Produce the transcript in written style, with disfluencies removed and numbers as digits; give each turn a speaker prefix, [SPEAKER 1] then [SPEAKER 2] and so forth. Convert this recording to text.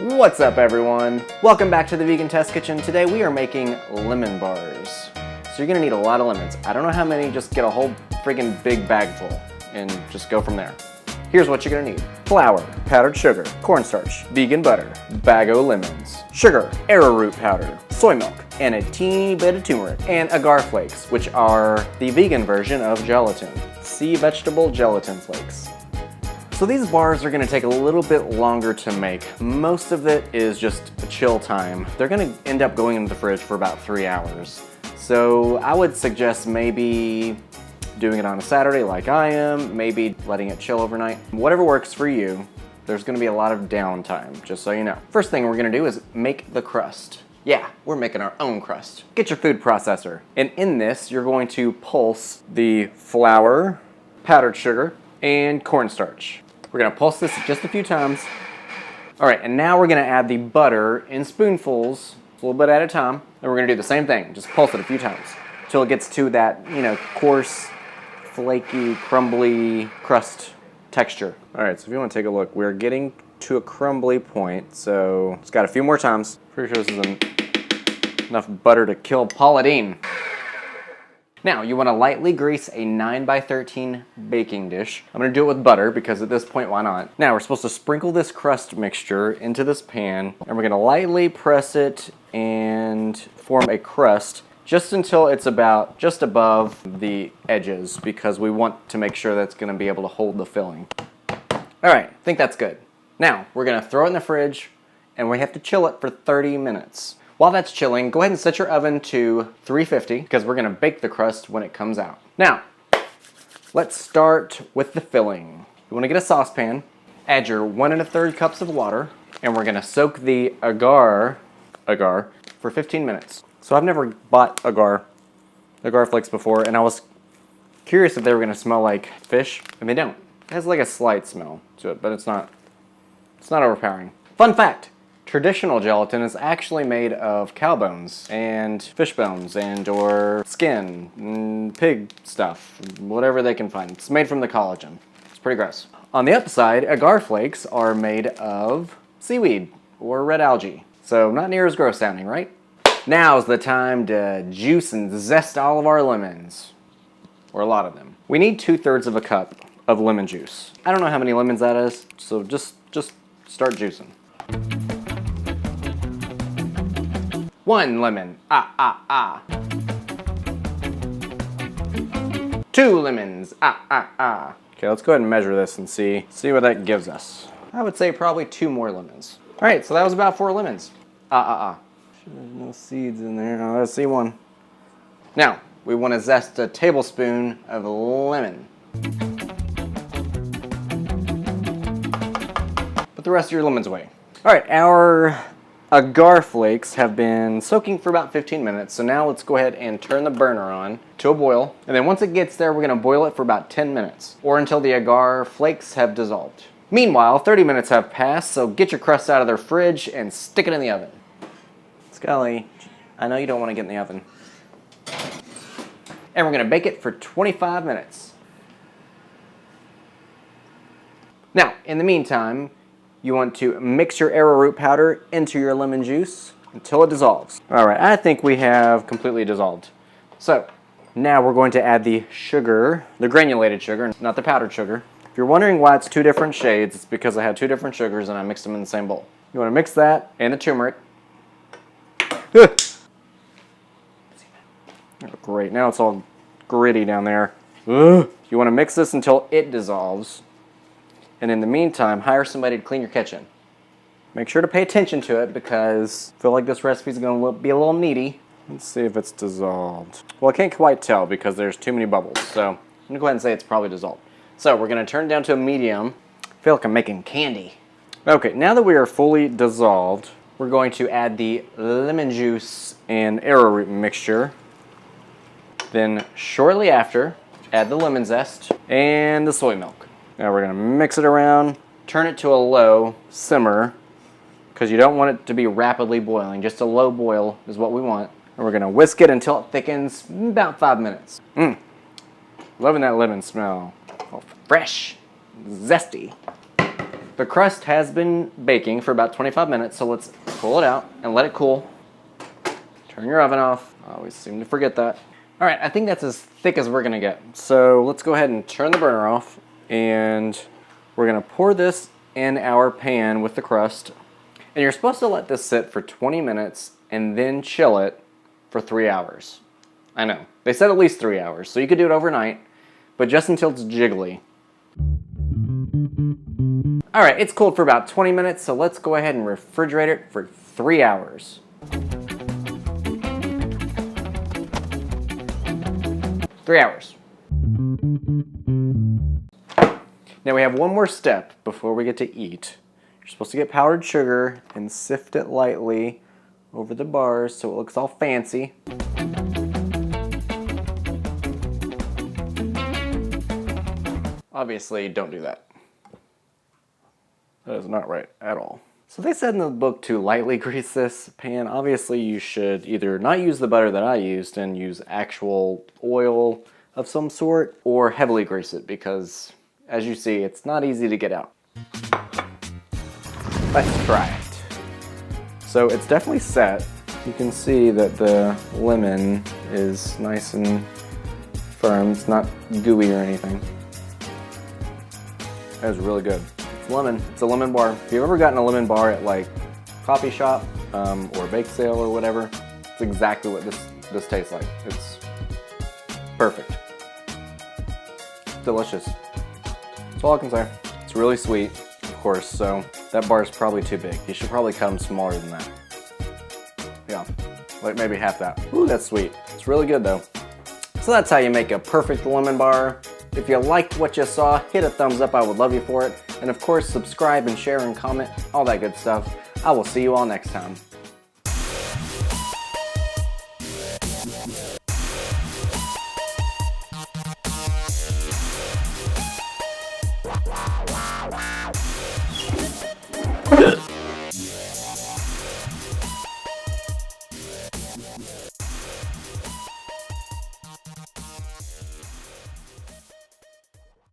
[SPEAKER 1] What's up, everyone? Welcome back to the Vegan Test Kitchen. Today we are making lemon bars. So you're gonna need a lot of lemons. I don't know how many, just get a whole freaking big bag full and just go from there. Here's what you're gonna need. Flour, powdered sugar, cornstarch, vegan butter, bag o' lemons, sugar, arrowroot powder, soy milk, and a teeny bit of turmeric, and agar flakes, which are the vegan version of gelatin. Sea vegetable gelatin flakes. So these bars are gonna take a little bit longer to make. Most of it is just a chill time. They're gonna end up going into the fridge for about 3 hours. So I would suggest maybe doing it on a Saturday like I am, maybe letting it chill overnight. Whatever works for you. There's gonna be a lot of downtime, just so you know. First thing we're gonna do is make the crust. Yeah, we're making our own crust. Get your food processor. And in this, you're going to pulse the flour, powdered sugar, and cornstarch. We're gonna pulse this just a few times. All right, and now we're gonna add the butter in spoonfuls, a little bit at a time. And we're gonna do the same thing, just pulse it a few times until it gets to that, coarse, flaky, crumbly crust texture. All right, so if you wanna take a look, we're getting to a crumbly point, so it's got a few more times. Pretty sure this is enough butter to kill Paula Deen. Now, you want to lightly grease a 9x13 baking dish. I'm going to do it with butter because at this point, why not? Now, we're supposed to sprinkle this crust mixture into this pan, and we're going to lightly press it and form a crust just until it's about just above the edges because we want to make sure that's going to be able to hold the filling. All right, I think that's good. Now, we're going to throw it in the fridge, and we have to chill it for 30 minutes. While that's chilling, go ahead and set your oven to 350 because we're gonna bake the crust when it comes out. Now, let's start with the filling. You wanna get a saucepan, add your 1 1/3 cups of water, and we're gonna soak the agar for 15 minutes. So I've never bought agar flakes before, and I was curious if they were gonna smell like fish, and they don't. It has like a slight smell to it, but it's not overpowering. Fun fact. Traditional gelatin is actually made of cow bones and fish bones and or skin and pig stuff, whatever they can find. It's made from the collagen. It's pretty gross. On the upside, agar flakes are made of seaweed or red algae. So not near as gross sounding, right? Now's the time to juice and zest all of our lemons, or a lot of them. We need 2/3 of a cup of lemon juice. I don't know how many lemons that is, so just start juicing. 1 lemon, 2 lemons, Okay, let's go ahead and measure this and see what that gives us. I would say probably 2 more lemons. All right, so that was about 4 lemons. There's no seeds in there. Oh, let's see one. Now, we want to zest a tablespoon of lemon. Put the rest of your lemons away. All right, our agar flakes have been soaking for about 15 minutes, so now let's go ahead and turn the burner on to a boil. And then once it gets there, we're gonna boil it for about 10 minutes, or until the agar flakes have dissolved. Meanwhile, 30 minutes have passed, so get your crust out of their fridge and stick it in the oven. Scully, I know you don't wanna get in the oven. And we're gonna bake it for 25 minutes. Now, in the meantime, you want to mix your arrowroot powder into your lemon juice until it dissolves. All right, I think we have completely dissolved. So now we're going to add the sugar, the granulated sugar, not the powdered sugar. If you're wondering why it's 2 different shades, it's because I had 2 different sugars and I mixed them in the same bowl. You want to mix that and the turmeric. Oh, great, now it's all gritty down there. You want to mix this until it dissolves. And in the meantime, hire somebody to clean your kitchen. Make sure to pay attention to it because I feel like this recipe is going to be a little needy. Let's see if it's dissolved. Well, I can't quite tell because there's too many bubbles. So I'm going to go ahead and say it's probably dissolved. So we're going to turn it down to a medium. I feel like I'm making candy. Okay, now that we are fully dissolved, we're going to add the lemon juice and arrowroot mixture. Then shortly after, add the lemon zest and the soy milk. Now we're going to mix it around, turn it to a low simmer because you don't want it to be rapidly boiling. Just a low boil is what we want. And we're going to whisk it until it thickens about 5 minutes. Loving that lemon smell. Oh, fresh, zesty. The crust has been baking for about 25 minutes, so let's pull it out and let it cool. Turn your oven off. I always seem to forget that. All right, I think that's as thick as we're gonna get. So let's go ahead and turn the burner off, and we're gonna pour this in our pan with the crust. And you're supposed to let this sit for 20 minutes and then chill it for 3 hours. I know, they said at least 3 hours, so you could do it overnight, but just until it's jiggly. All right, it's cooled for about 20 minutes, so let's go ahead and refrigerate it for 3 hours. 3 hours. Now we have one more step before we get to eat. You're supposed to get powdered sugar and sift it lightly over the bars so it looks all fancy. Obviously, don't do that. That is not right at all. So they said in the book to lightly grease this pan. Obviously, you should either not use the butter that I used and use actual oil of some sort, or heavily grease it, because as you see, it's not easy to get out. Let's try it. So it's definitely set. You can see that the lemon is nice and firm. It's not gooey or anything. That was really good. It's lemon. It's a lemon bar. If you've ever gotten a lemon bar at like coffee shop or bake sale or whatever, it's exactly what this tastes like. It's perfect. Delicious. That's all I can say. It's really sweet, of course, so that bar is probably too big. You should probably cut them smaller than that. Yeah, like maybe half that. Ooh, that's sweet. It's really good though. So that's how you make a perfect lemon bar. If you liked what you saw, hit a thumbs up. I would love you for it. And of course, subscribe and share and comment, all that good stuff. I will see you all next time.